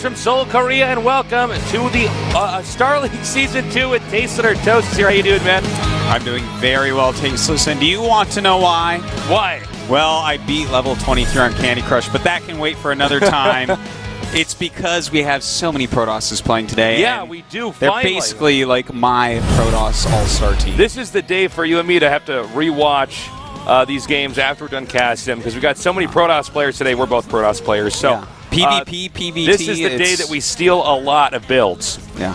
from Seoul, Korea, and welcome to the Star League Season 2 with Tasteless and Artosis here. How you doing, man? I'm doing very well, Tasteless. And do you want to know why? Why? Well, I beat level 23 on Candy Crush, but that can wait for another time. It's because we have so many Protosses playing today. Yeah, we do, They're finally. basically like my Protoss all-star team. This is the day for you and me to have to rewatch these games after we're done casting them, because we got so many Protoss players today. We're both Protoss players. So yeah. PvP, PvT. This is the day that we steal a lot of builds. Yeah.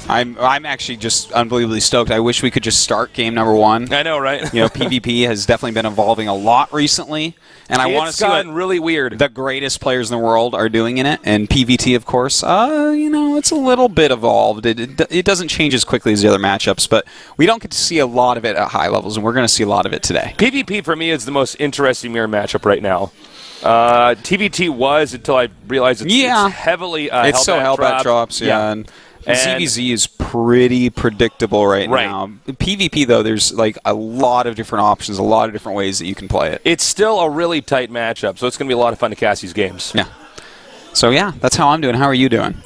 I'm actually just unbelievably stoked. I wish we could just start game number 1. I know, right? You know, PvP has definitely been evolving a lot recently, and I want to see what really weird. The greatest players in the world are doing in it. And PvT, of course, you know, it's a little bit evolved. It doesn't change as quickly as the other matchups, but we don't get to see a lot of it at high levels, and we're going to see a lot of it today. PvP for me is the most interesting mirror matchup right now. TVT was until I realized it's heavily it's so Hellbat drops, yeah. And ZVZ is pretty predictable right now. PvP, though, there's like a lot of different options, a lot of different ways that you can play it. It's still a really tight matchup, so it's going to be a lot of fun to cast these games. Yeah. So, yeah, that's how I'm doing. How are you doing?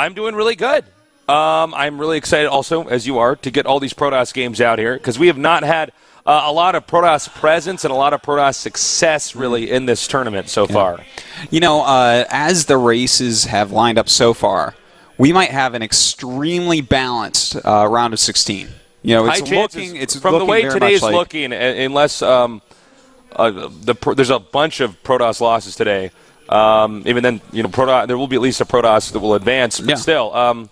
I'm doing really good. I'm really excited also, as you are, to get all these Protoss games out here, because we have not had a lot of Protoss presence and a lot of Protoss success, really, in this tournament so far. You know, as the races have lined up so far, we might have an extremely balanced round of 16. You know, it's from the way today's looking, unless there's a bunch of Protoss losses today. Even then, you know, there will be at least a Protoss that will advance, but still,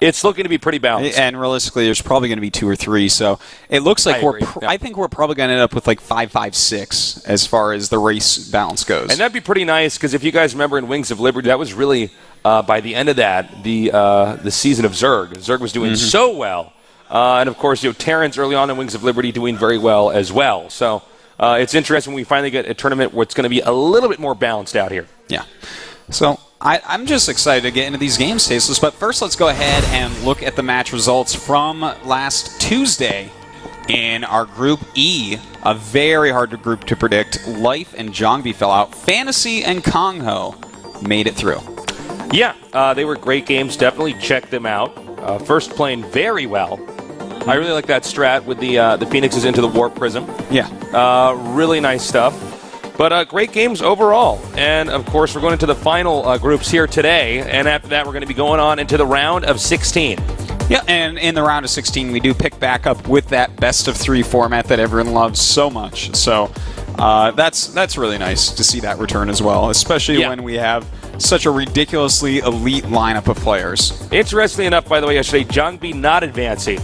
it's looking to be pretty balanced. And realistically, there's probably going to be 2 or 3. So it looks like I think we're probably going to end up with like 5-5-6 as far as the race balance goes. And that'd be pretty nice, because if you guys remember in Wings of Liberty, that was really by the end of that the season of Zerg. Zerg was doing so well, and of course, you know, Terrans early on in Wings of Liberty doing very well as well. So it's interesting when we finally get a tournament where it's going to be a little bit more balanced out here. Yeah. So I'm just excited to get into these games, Tasteless. But first, let's go ahead and look at the match results from last Tuesday in our Group E. A very hard group to predict. Life and Zhongbi fell out. Fantasy and KongHo made it through. Yeah, they were great games. Definitely check them out. First playing very well. I really like that strat with the Phoenixes into the Warp Prism. Yeah. Really nice stuff. But great games overall. And, of course, we're going into the final groups here today. And after that, we're going to be going on into the round of 16. Yeah, and in the round of 16, we do pick back up with that best-of-3 format that everyone loves so much. So that's really nice to see that return as well, especially when we have such a ridiculously elite lineup of players. Interestingly enough, by the way, yesterday, ZhongBi not advancing,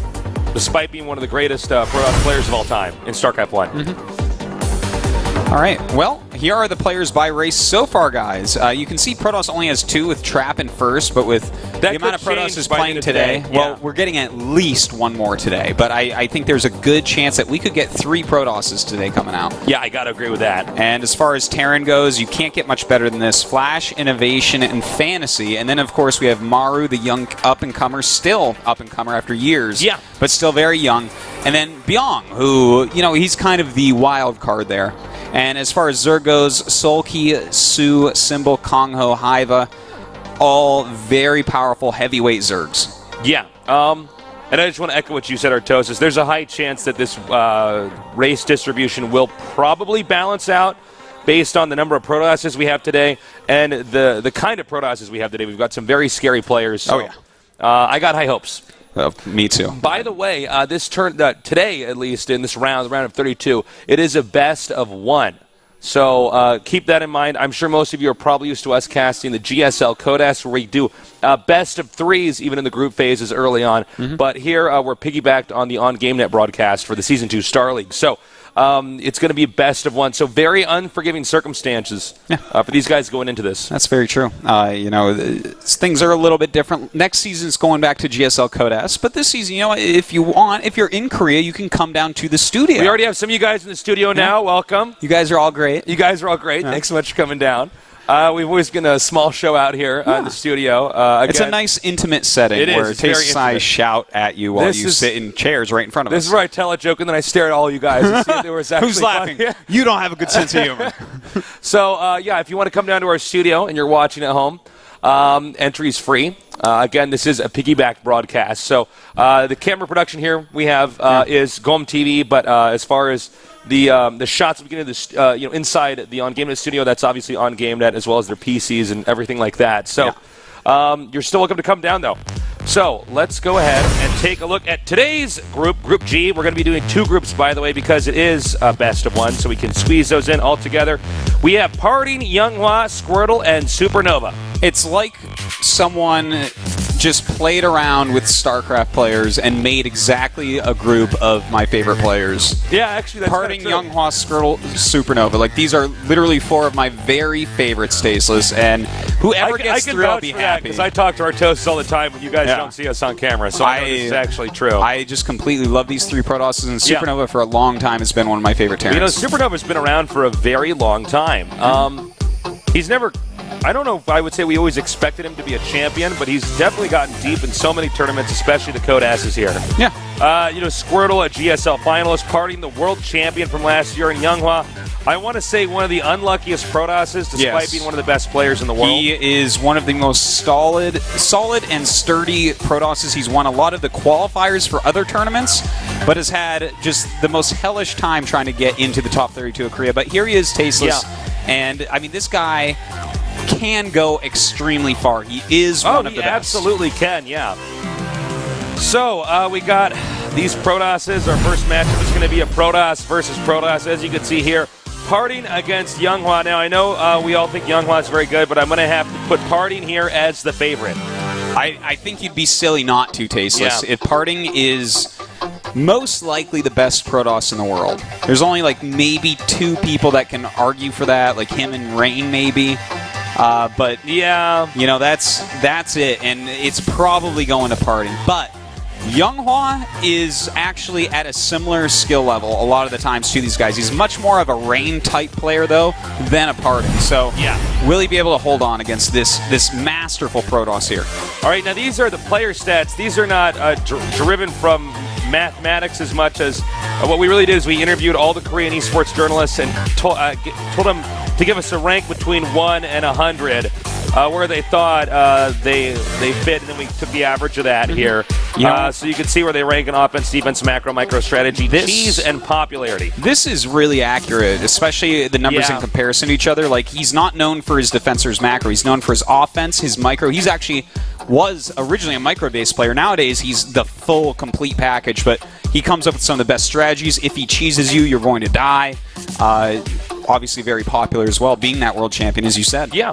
despite being one of the greatest Protoss players of all time in StarCraft 1. All right, well, here are the players by race so far, guys. You can see Protoss only has 2 with Trap in first, but with the amount of Protosses playing today, well, we're getting at least 1 more today. But I think there's a good chance that we could get 3 Protosses today coming out. Yeah, I got to agree with that. And as far as Terran goes, you can't get much better than this. Flash, Innovation, and Fantasy. And then, of course, we have Maru, the young up-and-comer, still up-and-comer after years, but still very young. And then Byung, who, you know, he's kind of the wild card there. And as far as Zerg goes, Solki, Su, Symbol, KongHo, Haiva, all very powerful heavyweight Zergs. Yeah. And I just want to echo what you said, Artosis. There's a high chance that this race distribution will probably balance out based on the number of Protosses we have today and the kind of Protosses we have today. We've got some very scary players. So, I got high hopes. Me too. By the way, this today, at least in this round of 32, it is a best of 1. So keep that in mind. I'm sure most of you are probably used to us casting the GSL Codex, where we do best of 3s even in the group phases early on. But here we're piggybacked on the GameNet broadcast for the Season 2 Star League. So it's going to be best of 1. So very unforgiving circumstances for these guys going into this. That's very true. You know, things are a little bit different. Next season's going back to GSL Codex, but this season, you know, if you're in Korea, you can come down to the studio. We already have some of you guys in the studio now. Welcome. You guys are all great. Thanks so much for coming down. We've always been a small show out here in the studio. Again, it's a nice, intimate setting where Tasteless and I shout at you while you sit in chairs right in front of us. This is where I tell a joke, and then I stare at all you guys and see if there was actually Who's laughing? You don't have a good sense of humor. So, if you want to come down to our studio and you're watching at home, Entry's free. Again, this is a piggyback broadcast. So the camera production here we have is GOM TV, but as far as the shots we get into this, inside the on-GameNet studio, that's obviously on GameNet, as well as their PCs and everything like that. So you're still welcome to come down, though. So let's go ahead and take a look at today's group, Group G. We're going to be doing 2 groups, by the way, because it is a best of 1, so we can squeeze those in all together. We have PartinG, YongHwa, Squirtle, and Supernova. It's like someone just played around with StarCraft players and made exactly a group of my favorite players. Yeah, actually, that's PartinG, YongHwa, Squirtle, Supernova. Like, these are literally 4 of my very favorite Tasteless, and whoever gets through, I'll be happy. Because I talk to Artosis all the time when you guys don't see us on camera, so I know this is actually true. I just completely love these 3 Protosses, and Supernova for a long time has been one of my favorite Terrans. You know, Supernova's been around for a very long time. He's never... I don't know if I would say we always expected him to be a champion, but he's definitely gotten deep in so many tournaments, especially the Codasses here. Yeah. Squirtle, a GSL finalist, PartinG, the world champion from last year, and YongHwa, I want to say one of the unluckiest Protosses, despite being one of the best players in the world. He is one of the most solid and sturdy Protosses. He's won a lot of the qualifiers for other tournaments, but has had just the most hellish time trying to get into the top 32 of Korea. But here he is, Tasteless, and I mean, this guy can go extremely far. He is one of the best. He absolutely can, yeah. So we got these Protosses. Our first matchup is going to be a Protoss versus Protoss, as you can see here. PartinG against YongHwa. Now, I know we all think YongHwa is very good, but I'm going to have to put PartinG here as the favorite. I think you'd be silly not to, Tasteless. If PartinG is most likely the best Protoss in the world. There's only like maybe 2 people that can argue for that, like him and Rain maybe. But yeah, you know, that's it, and it's probably going to PartinG. But YongHwa is actually at a similar skill level a lot of the times to these guys. He's much more of a Rain-type player, though, than a PartinG. So will he be able to hold on against this masterful Protoss here? All right, now these are the player stats. These are not driven from mathematics as much as what we really did is we interviewed all the Korean esports journalists and told them to give us a rank between 1 and 100 where they thought they fit, and then we took the average of that here. So you can see where they rank in offense, defense, macro, micro strategy, cheese, and popularity. This is really accurate, especially the numbers in comparison to each other. Like, he's not known for his defense or his macro. He's known for his offense, his micro. He's actually was originally a micro-based player. Nowadays, he's the full, complete package, but he comes up with some of the best strategies. If he cheeses you, you're going to die. Obviously very popular as well, being that world champion, as you said. Yeah.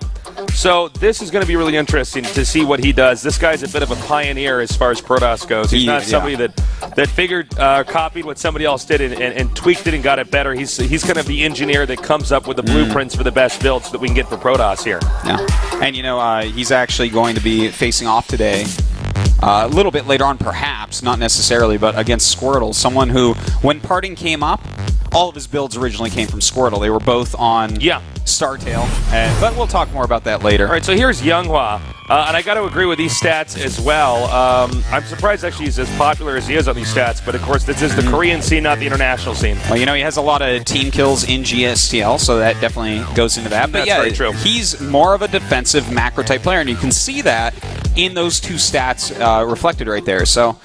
So this is going to be really interesting to see what he does. This guy's a bit of a pioneer as far as Protoss goes. He's not somebody that figured, copied what somebody else did and tweaked it and got it better. He's kind of the engineer that comes up with the blueprints for the best builds that we can get for Protoss here. Yeah. And, you know, he's actually going to be facing off today. A little bit later on, perhaps, not necessarily, but against Squirtle, someone who, when PartinG came up, all of his builds originally came from Squirtle. They were both on Startail, but we'll talk more about that later. All right, so here's YongHwa, and I got to agree with these stats as well. I'm surprised actually he's as popular as he is on these stats, but of course this is the Korean scene, not the international scene. Well, you know, he has a lot of team kills in GSTL, so that definitely goes into that. But that's very true. He's more of a defensive macro-type player, and you can see that in those 2 stats reflected right there. So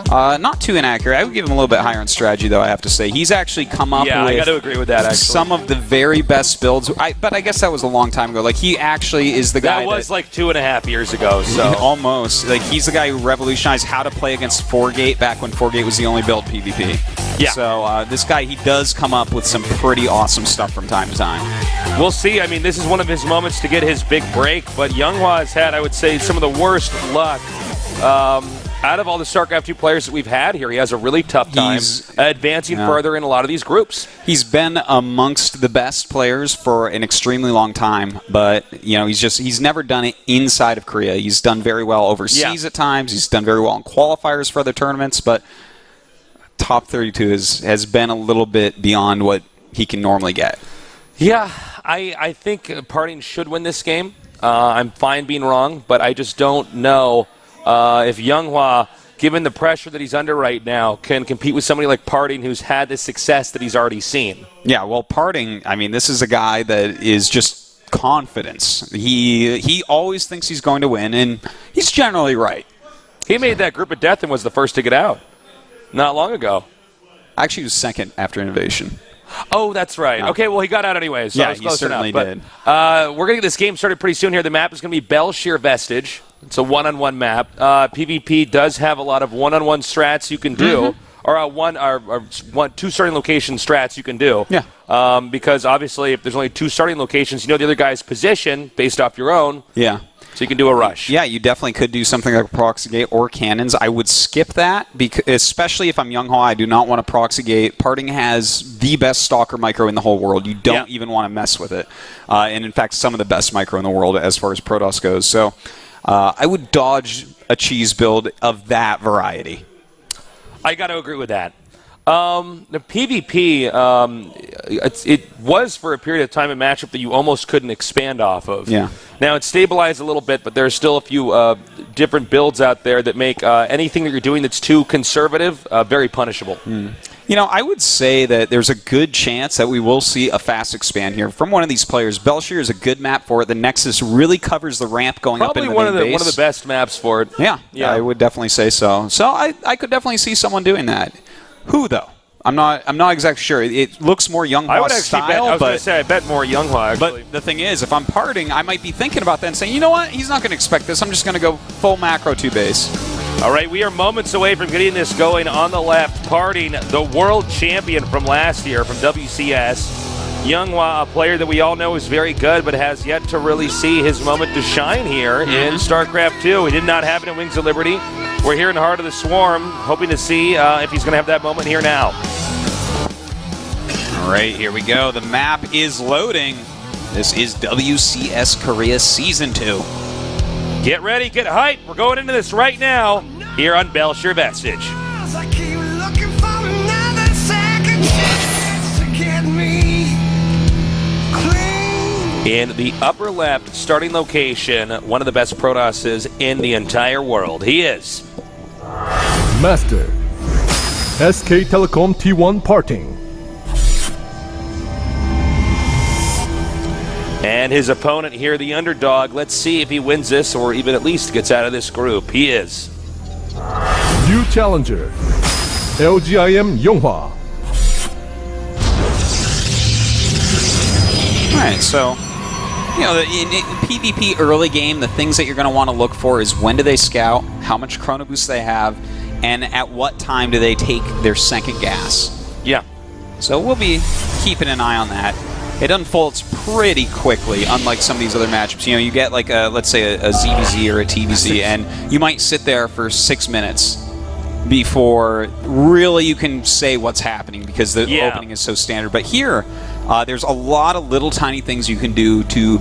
not too inaccurate. I would give him a little bit higher on strategy, though, I have to say. He's actually come up with I got to agree with that, actually. Some of the very best builds. But I guess that was a long time ago. Like, he actually is the guy that was like 2.5 years ago. So almost. Like, he's the guy who revolutionized how to play against 4-Gate back when 4-Gate was the only build PvP. Yeah. So this guy, he does come up with some pretty awesome stuff from time to time. We'll see. I mean, this is one of his moments to get his big break, but YongHwa has had, I would say, some of the worst luck out of all the StarCraft 2 players that we've had here. He has a really tough time advancing further in a lot of these groups. He's been amongst the best players for an extremely long time, but you know, he's never done it inside of Korea. He's done very well overseas at times. He's done very well in qualifiers for other tournaments, but top 32 has been a little bit beyond what he can normally get. Yeah, I think PartinG should win this game. I'm fine being wrong, but I just don't know if YongHwa, given the pressure that he's under right now, can compete with somebody like PartinG who's had the success that he's already seen. Yeah, well, PartinG, I mean, this is a guy that is just confidence. He always thinks he's going to win, and he's generally right. He made that group of death and was the first to get out not long ago. Actually, he was second after Innovation. Oh, that's right. No. Okay, well, he got out anyways. So yeah, I was he close certainly enough. did. But, we're going to get this game started pretty soon here. The map is going to be Belshire Vestige. It's a one-on-one map. PvP does have a lot of one-on-one strats you can do, or two starting location strats you can do. Yeah. Because obviously, if there's only two starting locations, you know the other guy's position based off your own. Yeah. So you can do a rush. Yeah, you definitely could do something like Proxy Gate or Cannons. I would skip that, because, especially if I'm YongHwa. I do not want to Proxy Gate. PartinG has the best Stalker micro in the whole world. You don't even want to mess with it. And in fact, some of the best micro in the world as far as Protoss goes. So I would dodge a cheese build of that variety. I got to agree with that. The PvP, it was for a period of time a matchup that you almost couldn't expand off of. Yeah. Now it's stabilized a little bit, but there's still a few different builds out there that make anything that you're doing that's too conservative very punishable. You know, I would say that there's a good chance that we will see a fast expand here from one of these players. Belshire is a good map for it. The Nexus really covers the ramp going up into the main base. One of the best maps for it. Yeah, I would definitely say so. So I could definitely see someone doing that. Who, though? I'm not exactly sure. It looks more YongHwa I would actually style, bet, I was going to say, I bet more YongHwa, actually. But the thing is, if I'm PartinG, I might be thinking about that and saying, you know what? He's not going to expect this. I'm just going to go full macro 2-base. All right, we are moments away from getting this going. On the left, PartinG, the world champion from last year from WCS. YongHwa, a player that we all know is very good, but has yet to really see his moment to shine here in StarCraft 2. He did not have it in Wings of Liberty. We're here in the heart of the Swarm, hoping to see if he's going to have that moment here now. All right, here we go. The map is loading. This is WCS Korea Season 2. Get ready, get hyped. We're going into this right now here on Belshire Vestige. I keep looking for another second chance to get me clean. In the upper left starting location, one of the best Protosses in the entire world. He is Master SK Telecom T1 PartinG. And his opponent here, the underdog. Let's see if he wins this or even at least gets out of this group. He is New challenger LGIM YongHwa. All right, so, you know, in PvP early game, the things that you're going to want to look for is when do they scout, how much chrono boost they have, and at what time do they take their second gas. Yeah. So we'll be keeping an eye on that. It unfolds pretty quickly, unlike some of these other matchups. You know, you get like let's say a ZVZ or a TVZ, and you might sit there for 6 minutes before really you can say what's happening because the opening is so standard. But here, there's a lot of little tiny things you can do to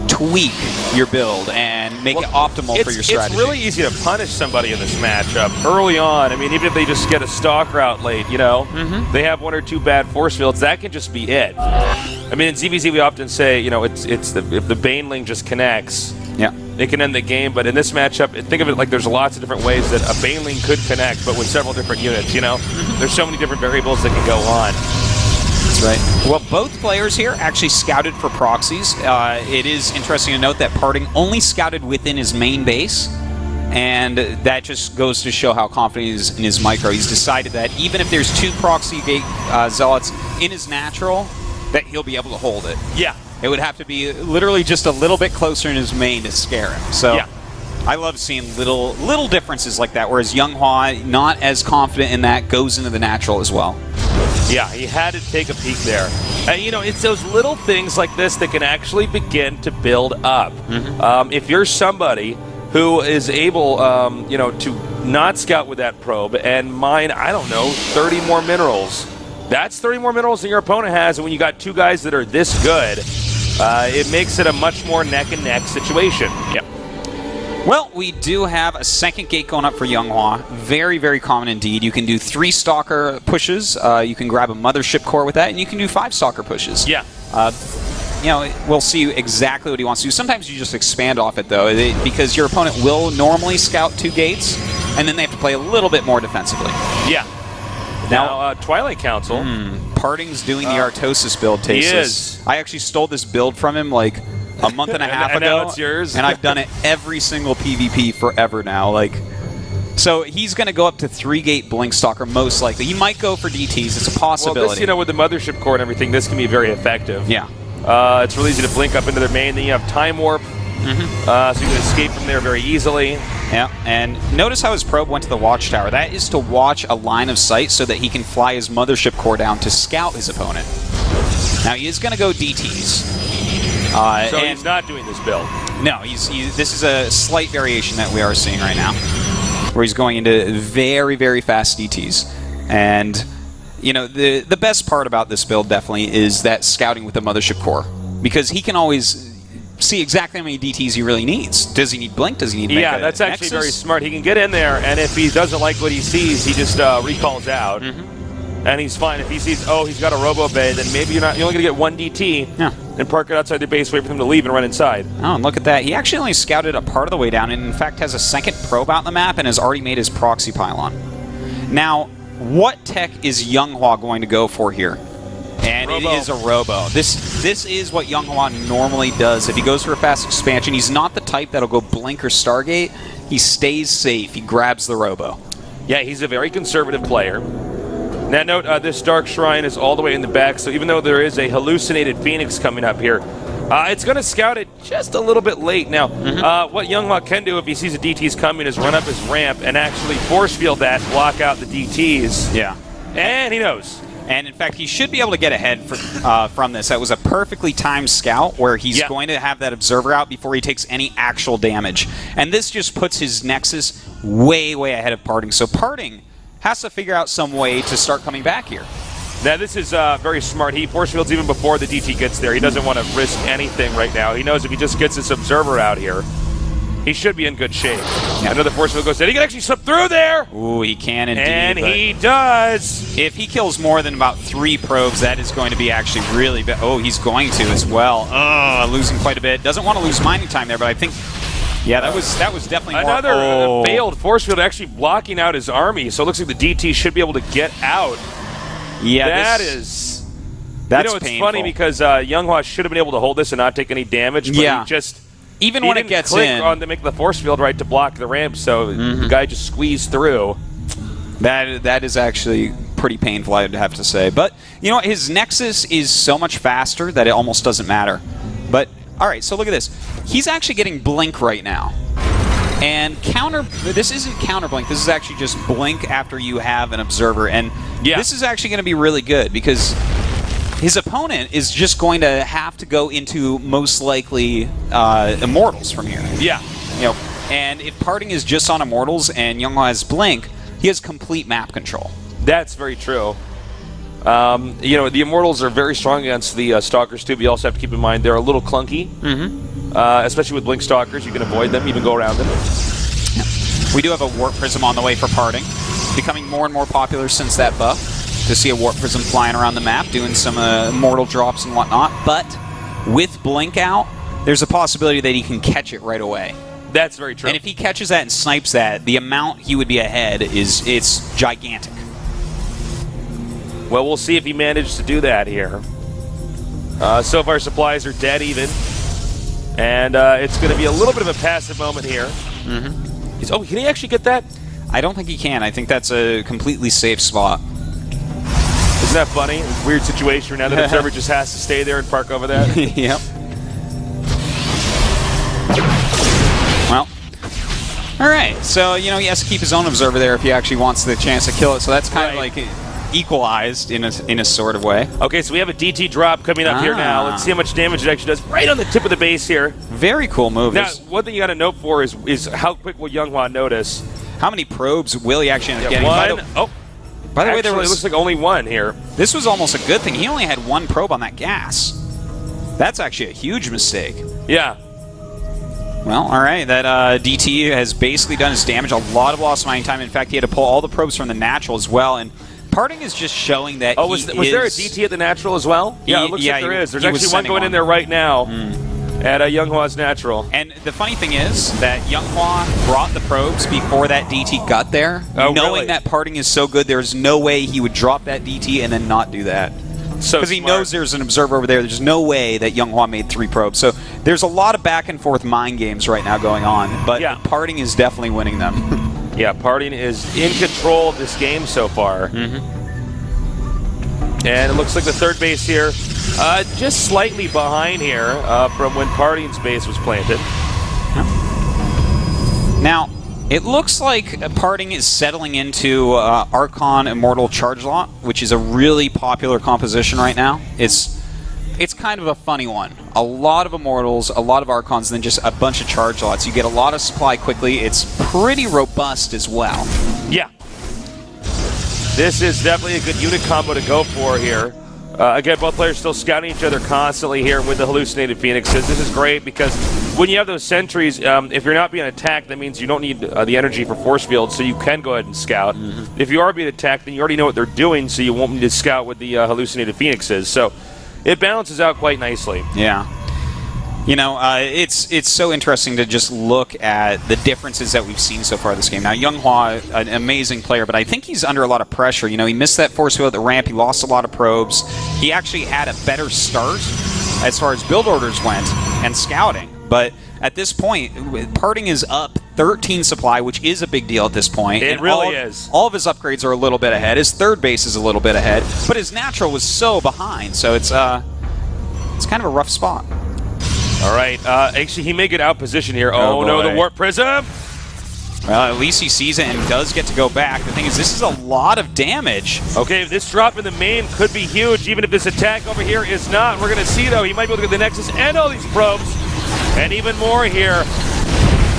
tweak your build and make it optimal for your strategy. It's really easy to punish somebody in this matchup early on. I mean, even if they just get a stalker out late, you know, they have one or two bad force fields, that can just be it. I mean, in ZVZ, we often say, you know, if the Baneling just connects, it can end the game. But in this matchup, think of it like there's lots of different ways that a Baneling could connect, but with several different units, you know? There's so many different variables that can go on. That's right. Well, both players here actually scouted for proxies. It is interesting to note that PartinG only scouted within his main base, and that just goes to show how confident he is in his micro. He's decided that even if there's two proxy gate zealots in his natural, that he'll be able to hold it. Yeah. It would have to be literally just a little bit closer in his main to scare him. So I love seeing little differences like that, whereas YongHwa, not as confident in that, goes into the natural as well. Yeah, he had to take a peek there. And, you know, it's those little things like this that can actually begin to build up. If you're somebody who is able, you know, to not scout with that probe and mine, I don't know, 30 more minerals, that's 30 more minerals than your opponent has. And when you got two guys that are this good, it makes it a much more neck-and-neck situation. Yep. Well, we do have a second gate going up for YongHwa. Very, very common indeed. You can do 3 stalker pushes. You can grab a mothership core with that, and you can do 5 stalker pushes. Yeah. You know, we'll see exactly what he wants to do. Sometimes you just expand off it, though, because your opponent will normally scout 2 gates, and then they have to play a little bit more defensively. Yeah. Now, Twilight Council. PartinG's doing the Artosis build, Tasteless. He is. I actually stole this build from him, like, a month and a half and ago. now it's yours. And I've done it every single PvP forever now. Like, so he's going to go up to 3-gate Blinkstalker most likely. He might go for DTs. It's a possibility. Well, this, with the Mothership Core and everything, this can be very effective. Yeah. It's really easy to blink up into their main. Then you have Time Warp, so you can escape from there very easily. Yeah, and notice how his probe went to the Watchtower. That is to watch a line of sight so that he can fly his Mothership Core down to scout his opponent. Now, he is going to go DTs. So he's not doing this build. No, this is a slight variation that we are seeing right now, where he's going into very, very fast DTs. And, the best part about this build definitely is that scouting with the Mothership Core, because he can always see exactly how many DTs he really needs. Does he need Blink? Does he need Yeah, that's actually Nexus? very smart. He can get in there, and if he doesn't like what he sees, he just recalls out. And he's fine. If he sees, he's got a Robo Bay, then maybe you're only going to get one DT and park it outside their base, wait for them to leave and run inside. Oh, and look at that. He actually only scouted a part of the way down, and in fact has a second probe out on the map and has already made his proxy pylon. Now, what tech is YongHwa going to go for here? And Robo. It is a Robo. This is what YongHwa normally does. If he goes for a fast expansion, he's not the type that'll go Blink or Stargate. He stays safe. He grabs the Robo. Yeah, he's a very conservative player. Now note, this Dark Shrine is all the way in the back, so even though there is a hallucinated Phoenix coming up here, it's going to scout it just a little bit late. Now, what YongHwa can do if he sees the DTs coming is run up his ramp and actually force field that, block out the DTs. Yeah. And he knows. And in fact, he should be able to get ahead from this. That was a perfectly timed scout where he's going to have that observer out before he takes any actual damage. And this just puts his Nexus way, way ahead of PartinG. So PartinG has to figure out some way to start coming back here. Now, this is very smart. He force fields even before the DT gets there. He doesn't want to risk anything right now. He knows if he just gets this observer out here, he should be in good shape. Another force field goes in. He can actually slip through there. Ooh, he can indeed. And he does. If he kills more than about 3 probes, that is going to be actually really bad. Oh, he's going to as well. Losing quite a bit. Doesn't want to lose mining time there, but I think... Yeah, that was definitely more... Another failed force field actually blocking out his army, so it looks like the DT should be able to get out. Yeah, That's painful. It's funny because YongHwa should have been able to hold this and not take any damage, but he just... Even when it gets click in... on to make the force field right to block the ramp, so the guy just squeezed through. That is actually pretty painful, I'd have to say. But, you know what? His Nexus is so much faster that it almost doesn't matter. But, alright, so look at this. He's actually getting Blink right now. And this isn't counter Blink, this is actually just Blink after you have an Observer. And this is actually going to be really good because his opponent is just going to have to go into most likely Immortals from here. Yeah. And if PartinG is just on Immortals and YongHwa has Blink, he has complete map control. That's very true. The Immortals are very strong against the Stalkers too, but you also have to keep in mind they're a little clunky. Especially with Blink Stalkers, you can avoid them, even go around them. We do have a Warp Prism on the way for PartinG, becoming more and more popular since that buff, to see a Warp Prism flying around the map, doing some Immortal drops and whatnot, but with Blink out, there's a possibility that he can catch it right away. That's very true. And if he catches that and snipes that, the amount he would be ahead it's gigantic. Well, we'll see if he managed to do that here. So far, supplies are dead even. And it's going to be a little bit of a passive moment here. Can he actually get that? I don't think he can. I think that's a completely safe spot. Isn't that funny? Weird situation now that Observer just has to stay there and park over that. Yep. Well, all right. So, he has to keep his own Observer there if he actually wants the chance to kill it. So that's kind of like equalized in a sort of way. Okay, so we have a DT drop coming up here now. Let's see how much damage it actually does right on the tip of the base here. Very cool move. Now, one thing you got to note for is how quick will YongHwa notice. How many probes will he actually end up getting? By the way, it looks like only one here. This was almost a good thing. He only had 1 probe on that gas. That's actually a huge mistake. Yeah. Well, all right. That DT has basically done his damage. A lot of lost mining time. In fact, he had to pull all the probes from the natural as well. And PartinG is just showing that was there a DT at the natural as well? Yeah, it looks like there is. There's actually one going in there right now at YongHwa's natural. And the funny thing is that YongHwa brought the probes before that DT got there. Knowing that PartinG is so good, there's no way he would drop that DT and then not do that. So because he knows there's an observer over there. There's no way that YongHwa made 3 probes. So there's a lot of back and forth mind games right now going on, but PartinG is definitely winning them. Yeah, PartinG is in control of this game so far. And it looks like the third base here, just slightly behind here from when PartinG's base was planted. Now, it looks like PartinG is settling into Archon Immortal Charge Lot, which is a really popular composition right now. It's kind of a funny one. A lot of Immortals, a lot of Archons, and then just a bunch of Charge Lots. You get a lot of supply quickly. It's pretty robust as well. Yeah. This is definitely a good unit combo to go for here. Again, both players still scouting each other constantly here with the Hallucinated Phoenixes. This is great because when you have those sentries, if you're not being attacked, that means you don't need the energy for force fields, so you can go ahead and scout. If you are being attacked, then you already know what they're doing, so you won't need to scout with the Hallucinated Phoenixes. So it balances out quite nicely. Yeah. You know, it's so interesting to just look at the differences that we've seen so far this game. Now, YongHwa, an amazing player, but I think he's under a lot of pressure. You know, he missed that force field at the ramp. He lost a lot of probes. He actually had a better start as far as build orders went and scouting. But at this point, PartinG is up 13 supply, which is a big deal at this point. It really is. All of his upgrades are a little bit ahead. His third base is a little bit ahead, but his natural was so behind. So it's kind of a rough spot. All right. Actually, he may get out position here. Oh no, the Warp Prism. Well, at least he sees it and does get to go back. The thing is, this is a lot of damage. Okay, this drop in the main could be huge, even if this attack over here is not. We're going to see, though, he might be able to get the Nexus and all these probes. And even more here.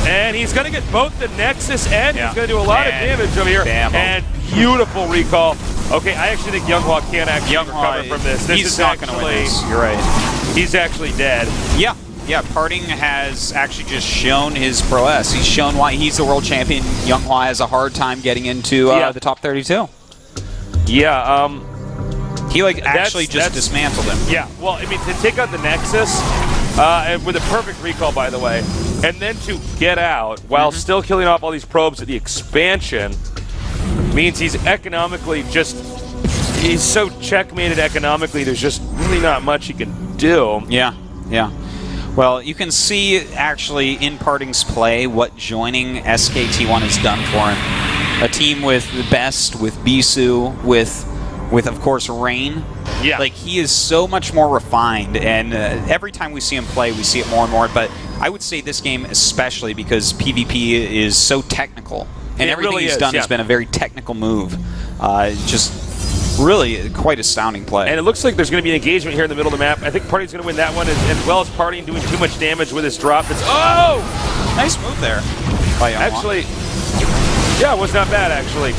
And he's going to get both the Nexus and he's going to do a lot of damage over here. And beautiful recall. Okay, I actually think YongHwa can't actually recover from this. He's not going to win this. You're right. He's actually dead. Yeah. Yeah, PartinG has actually just shown his prowess. He's shown why he's the world champion. YongHwa has a hard time getting into the top 32. Yeah, he actually just dismantled him. Yeah, well, I mean, to take out the Nexus, and with a perfect recall, by the way, and then to get out while still killing off all these probes at the expansion means he's economically he's so checkmated economically, there's just really not much he can do. Yeah, yeah. Well, you can see actually in PartinG's play what joining SKT1 has done for him. A team with the best, with Bisu, with of course Rain. Yeah. Like, he is so much more refined, and every time we see him play, we see it more and more. But I would say this game especially because PvP is so technical, and everything he's done has been a very technical move. Just really quite astounding play. And it looks like there's going to be an engagement here in the middle of the map. I think PartinG's going to win that one, as well as PartinG doing too much damage with his drop. Nice move there by YongHwa. Actually, yeah, it was not bad, actually.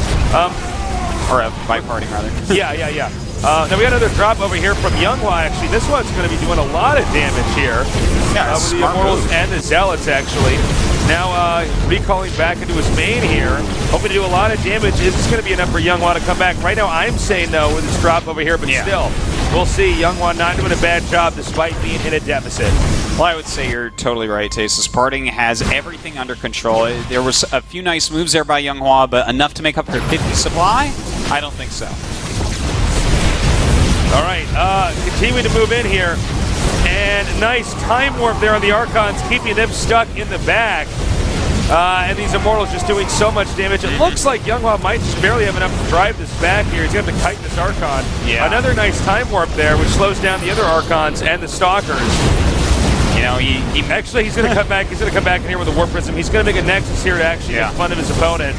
By PartinG, rather. Yeah. Now we got another drop over here from YongHwa, actually. This one's going to be doing a lot of damage here. Yeah, with the Immortals and the Zealots, actually. Now recalling back into his main here, hoping to do a lot of damage. Is this going to be enough for YongHwa to come back? Right now I'm saying no with his drop over here, but still, we'll see. YongHwa not doing a bad job despite being in a deficit. Well, I would say you're totally right, Tasteless. PartinG has everything under control. There was a few nice moves there by YongHwa, but enough to make up for 50 supply? I don't think so. All right, continuing to move in here. And nice time warp there on the Archons, keeping them stuck in the back. And these Immortals just doing so much damage. It looks like YongHwa might just barely have enough to drive this back here. He's going to have to kite this Archon. Yeah. Another nice time warp there, which slows down the other Archons and the Stalkers. You know, actually, he's going to come back. He's going to come back in here with a Warp Prism. He's going to make a Nexus here to actually make fun of his opponent.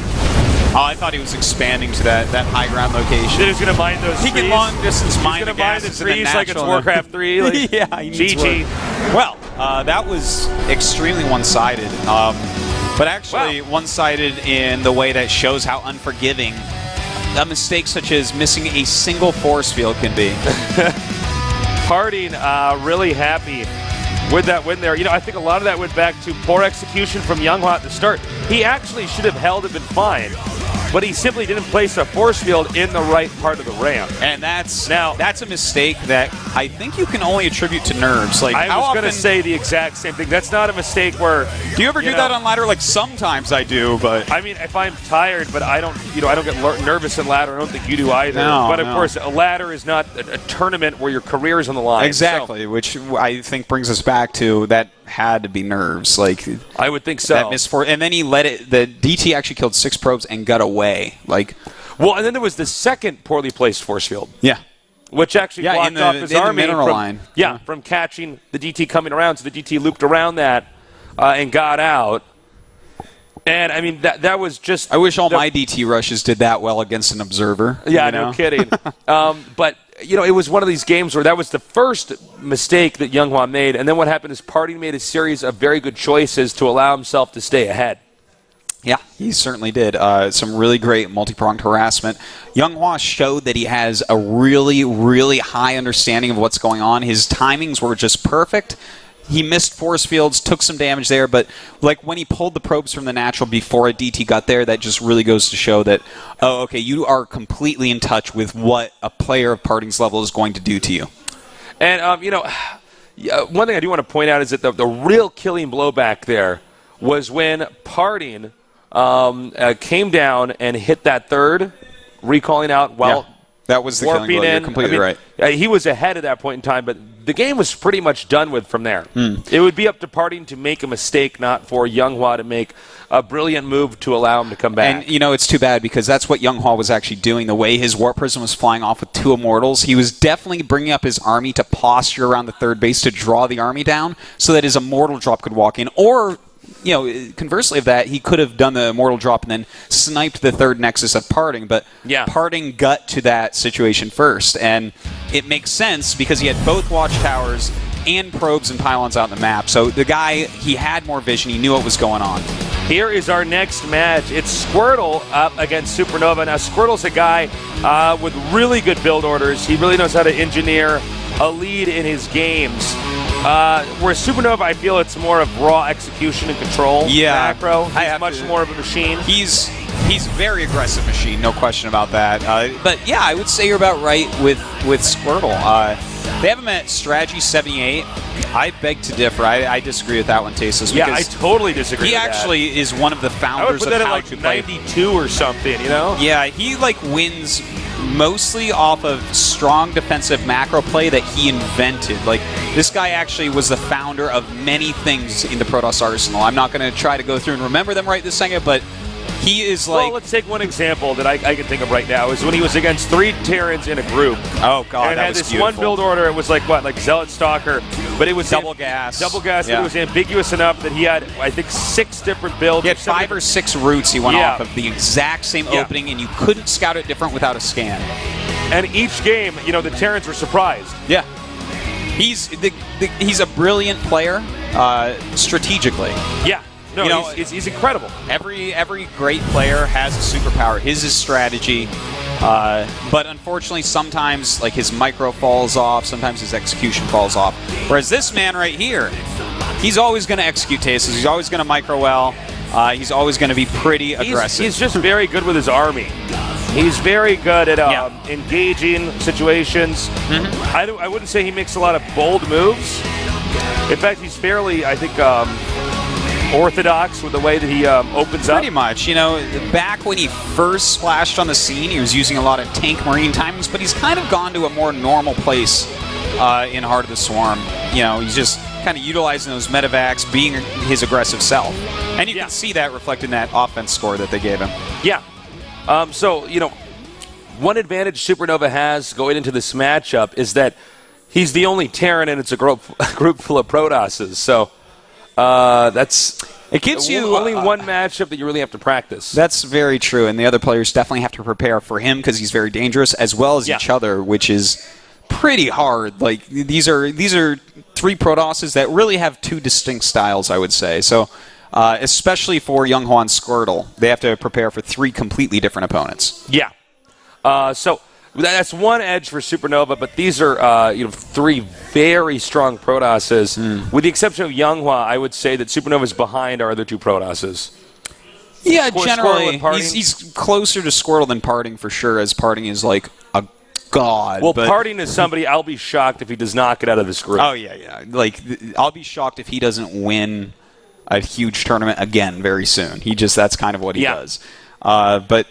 Oh, I thought he was expanding to that high ground location. He's going to mine those trees. He can long distance mine He's going to mine the trees like it's Warcraft 3. Like, yeah, GG. Well, that was extremely one-sided. But actually one-sided in the way that shows how unforgiving a mistake such as missing a single force field can be. PartinG really happy with that win there. You know, I think a lot of that went back to poor execution from YongHwa at the start. He actually should have held and been fine. but he simply didn't place a force field in the right part of the ramp. And that's a mistake that I think you can only attribute to nerves. Like, I was going to say the exact same thing. That's not a mistake where... Do you ever do that on ladder? Like, sometimes I do, but... I mean, if I'm tired, but I don't get nervous in ladder. I don't think you do either. No, but, of course, a ladder is not a tournament where your career is on the line. Exactly, so. Which I think brings us back to that had to be nerves. Like, I would think so. And then he let it... The DT actually killed 6 probes and got away. Like... Well, and then there was the second poorly placed force field. Yeah. Which actually blocked off his army from catching the DT coming around. So the DT looped around that and got out. And, I mean, that was just... I wish all my DT rushes did that well against an observer. Yeah, no kidding. But, it was one of these games where that was the first mistake that YongHwa made. And then what happened is PartinG made a series of very good choices to allow himself to stay ahead. Yeah, he certainly did. Some really great multi-pronged harassment. YongHwa showed that he has a really, really high understanding of what's going on. His timings were just perfect. He missed force fields, took some damage there, but like when he pulled the probes from the natural before a DT got there, that just really goes to show that, you are completely in touch with what a player of PartinG's level is going to do to you. And, one thing I do want to point out is that the real killing blow back there was when PartinG came down and hit that third, recalling out while that was the killing blow. You're completely right. He was ahead at that point in time, but the game was pretty much done with from there. It would be up to PartinG to make a mistake, not for YongHwa to make a brilliant move to allow him to come back. And, it's too bad because that's what YongHwa was actually doing. The way his Warp Prism was flying off with 2 Immortals, he was definitely bringing up his army to posture around the third base to draw the army down so that his Immortal drop could walk in, or... conversely of that, he could have done the Immortal drop and then sniped the third Nexus of PartinG, but PartinG got to that situation first. And it makes sense because he had both watchtowers and probes and pylons out on the map. So the guy, he had more vision. He knew what was going on. Here is our next match. It's Squirtle up against Supernova. Now, Squirtle's a guy with really good build orders. He really knows how to engineer a lead in his games. Whereas Supernova, I feel it's more of raw execution and control. Macro. He's much more of a machine. He's a very aggressive machine, no question about that. But yeah, I would say you're about right with Squirtle. They have him at strategy 78. I beg to differ. I disagree with that one, Tasteless. Yeah, I totally disagree. He actually is one of the founders of how to play. 92 or something, Yeah, he wins mostly off of strong defensive macro play that he invented. Like, this guy actually was the founder of many things in the Protoss arsenal. I'm not going to try to go through and remember them right this second, but he is like... Well, let's take one example that I can think of right now, is when he was against 3 Terrans in a group. Oh, God, and that had was this beautiful. one build order, it was like Zealot Stalker, but it was... Double gas. But it was ambiguous enough that he had, I think, 6 different builds. He had 5 or 6 routes he went off of the exact same opening, and you couldn't scout it different without a scan. And each game, the Terrans were surprised. Yeah. He's a brilliant player strategically. Yeah. No, he's incredible. Every great player has a superpower. His is strategy. But unfortunately, sometimes his micro falls off. Sometimes his execution falls off. Whereas this man right here, he's always going to execute tastes. He's always going to micro well. He's always going to be pretty aggressive. He's just very good with his army. He's very good at engaging situations. I wouldn't say he makes a lot of bold moves. In fact, he's fairly, I think, orthodox with the way that he opens up. Pretty much. Back when he first splashed on the scene, he was using a lot of tank marine timings, but he's kind of gone to a more normal place in Heart of the Swarm. He's just kind of utilizing those medevacs, being his aggressive self. And you can see that reflected in that offense score that they gave him. Yeah. So, one advantage Supernova has going into this matchup is that he's the only Terran and it's a group full of Protosses. So, it gives you only one matchup that you really have to practice. That's very true, and the other players definitely have to prepare for him because he's very dangerous, as well as each other, which is pretty hard. Like, these are 3 Protosses that really have 2 distinct styles, I would say. So, especially for YongHwa and Squirtle, they have to prepare for 3 completely different opponents. Yeah. So that's one edge for Supernova, but these are 3 very strong Protosses. With the exception of YongHwa, I would say that Supernova is behind our other 2 Protosses. Yeah, Squirtle generally. and PartinG? He's closer to Squirtle than PartinG for sure, as PartinG is like a god. Well, but PartinG is somebody I'll be shocked if he does not get out of this group. Oh, yeah. Like, I'll be shocked if he doesn't win a huge tournament again very soon. That's kind of what he does. But,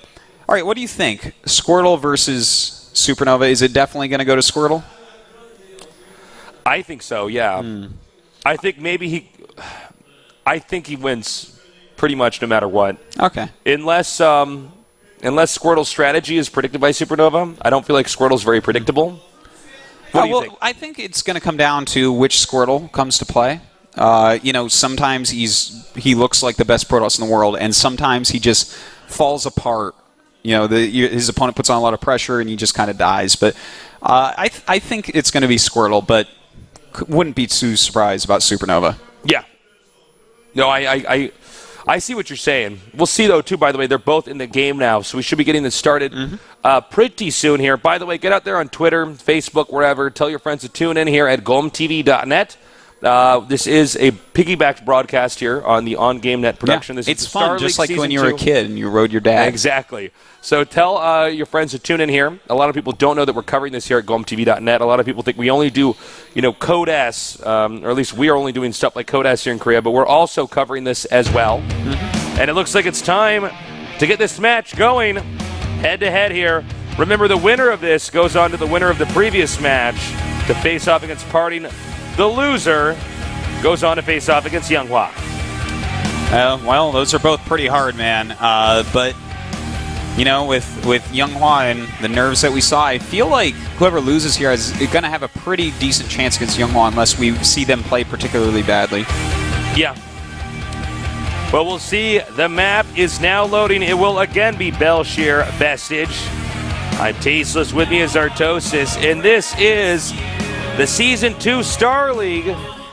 all right, what do you think? Squirtle versus Supernova, is it definitely going to go to Squirtle? I think so, yeah. I think he wins pretty much no matter what. Okay. Unless Squirtle's strategy is predicted by Supernova, I don't feel like Squirtle's very predictable. What do you think? I think it's going to come down to which Squirtle comes to play. Sometimes he looks like the best Protoss in the world, and sometimes he just falls apart. His opponent puts on a lot of pressure, and he just kind of dies. But I think it's going to be Squirtle, but wouldn't be too surprised about Supernova. Yeah. No, I see what you're saying. We'll see, though, too, by the way. They're both in the game now, so we should be getting this started pretty soon here. By the way, get out there on Twitter, Facebook, wherever. Tell your friends to tune in here at gomtv.net. This is a piggybacked broadcast here on the OnGameNet production. This it's is fun, just like when you were a kid and you rode your dad. Exactly. So tell your friends to tune in here. A lot of people don't know that we're covering this here at gomtv.net. A lot of people think we only do, Code S, or at least we are only doing stuff like Code S here in Korea, but we're also covering this as well. And it looks like it's time to get this match going head-to-head here. Remember, the winner of this goes on to the winner of the previous match to face off against PartinG. The loser goes on to face off against YongHwa. Well, those are both pretty hard, man. But, with YongHwa and the nerves that we saw, I feel like whoever loses here is going to have a pretty decent chance against YongHwa unless we see them play particularly badly. Yeah. Well, we'll see. The map is now loading. It will again be Belshire Vestige. I'm Tasteless. With me is Artosis. And this is the Season 2 Star League,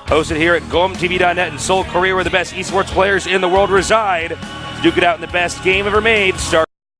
hosted here at gomtv.net in Seoul, Korea, where the best esports players in the world reside. Duke it out in the best game ever made.